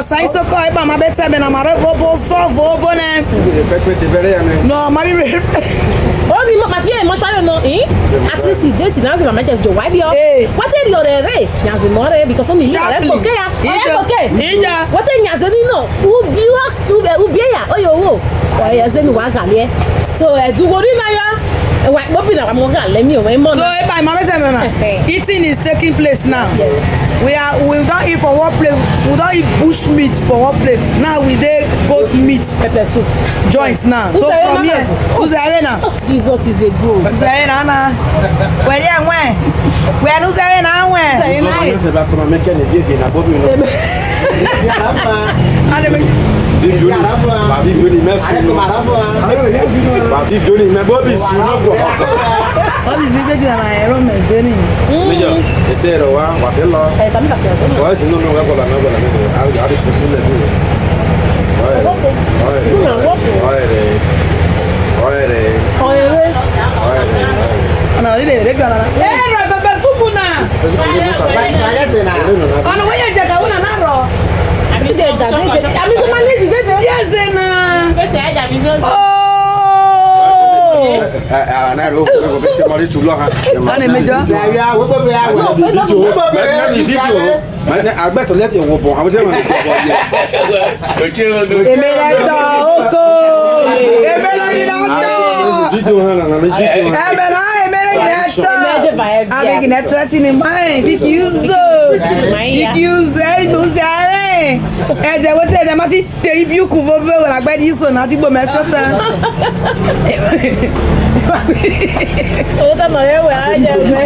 sai Isoko e ba ma beta be na mare vobo so vobo ne. No, ma bi. Oh, ni ma fie emotional no at least he date na ma just do why bio. What tell you re? Nyaze more because only me re poke ya. Okay. Ija. What tell nyaze ni no? Ubi ya. Oyo wo. Oya ze ni wa gale. So do wori na ya. What be na mo ga le mi o mo So e ba ma beta be na. Eating is taking place now. Yes. We don't eat for one place. We don't eat bush meat for one place. Now we dey goat meat. Pepper soup. Joints now. So from here, who's there now? Jesus is a good. There na. Where you when? Where who's there now when? C'est pas comment mettre les vieux qui na bobu no. Allez mais. Ba bi joni me su. Ba bi joni me bobi su no go. All these people dey na ero me deni. Mejo, etero wa te lo. Tam ka pe. Wa si no no ga bola me. A di pusu le bi. Ana ile gana. Ro bebe kubuna. Ana waya jaga una na ro. Ami de da de. Ami so manage de. Yes na. Oh. Na ro ko be se mari tu lo ha. Ana mejo. Mana agbeto let e wo bon. Àwọn je ma ko bo ye. Emela to oko. Emela ina to. Video ha na me video. Emela ina to. Abi gina trati ni mai. Fiki uzo. Fiki uzo e uzare. Eje wo te ma ti te ibi ku vo be la gbe di so na ti gbo me so tan. O ta mo ye we a je me.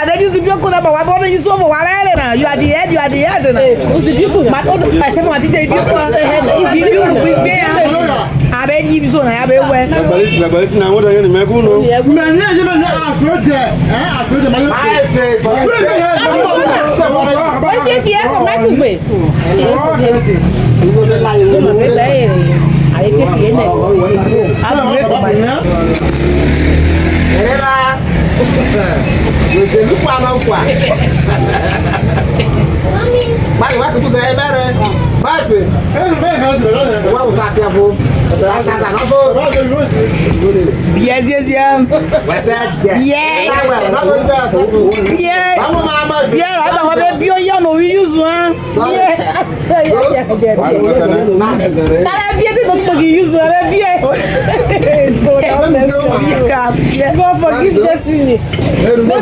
Ade di bi ku na ba wa bo ni so mo wa le na. You are the head na. O si bi ku Ma to pa se mo ti te ibi ku. Ibi bi ku bi be ya. Abe ibi so na ya be we. Ba ti na wo do yen me ku no. Me ne je me afroje. Afroje ma yo. O fi fi e ko ma ku gbe. So ma be be ai fi fi ne. Era. Yo se lu pa na kwa. Vai wa ku se e bere. Vai fe. Wa u sa ti afo. Yes. Yes. Yeah, I don't have be on no we use one. Yeah. God forgive destiny.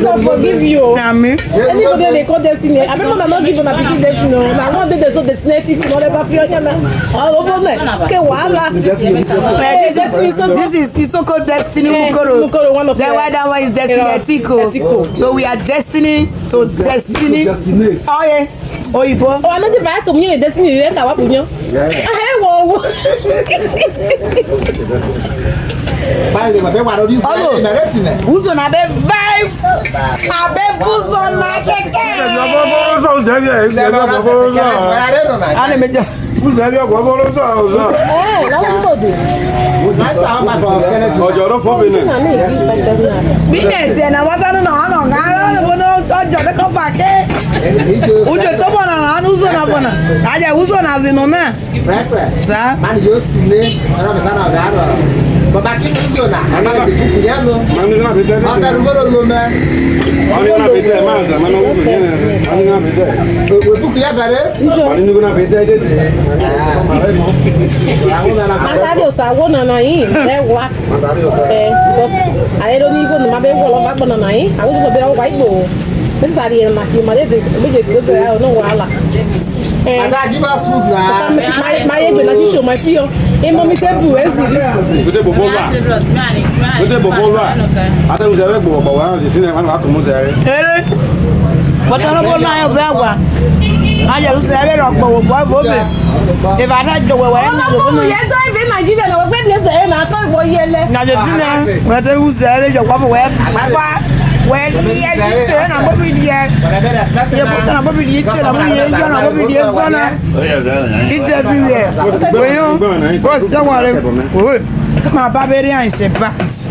God forgive you. Anybody they call destiny. I remember not giving a picking destiny. Now one day they so destiny whatever for you. All over there. Okay, wala. This is Isoko Destiny Mukoro. One of the that one is Destiny Etiko. So we are destiny to destiny. Oh yeah. Oh you boy. Oh, another back community destiny. You know what punyo? Hey, whoa. Uzo na be vibe. Abe buzo na keke. Ane meja. Uzo abi ogbo bo lo so. Lawo so do. Ojo ro fo bi na. Business na wata no no ngaro no ojo de ko fa ke. Ujo to bona na uzo na bona. Aja uzo na zino na. Sa. Mani yo sile, ana mesana garo. Baba ki uzo na, ana de kuyano. Mani na bete. Asa rugoro lo me. Mani na bete maza, mani uzo ni. Mani na bete. We buku ya bare. Mani na bete de. Masadi osawona na yin. Lewa. Because I don't even know mabe wo lo ba gbona na yin. Awu go be o wa igbo. This are the na ki ma de meje ti o se I no wahala. Ada give us food na. My age na show my feel. E mo mi tebu ezili. Gote bobo wa. Gote bobo wa. Ata uzo we bobo wa na si na ma ko mo zare. Ere. Wata no bona yo be agwa. Aja uzo ere ro gbo bo bo be. E ba ta jo we we na go no. Ye do be Nigeria na we be se e na to igbo yele. Na je ti na. Wata uzo ere jo gbo we. Fa. When we are here na bo bi die. Ye bo na bo bi die che na bo ye jo na bo bi die so na. It's everywhere. Boyo. Boss, someone. Ma barbarian is a bat.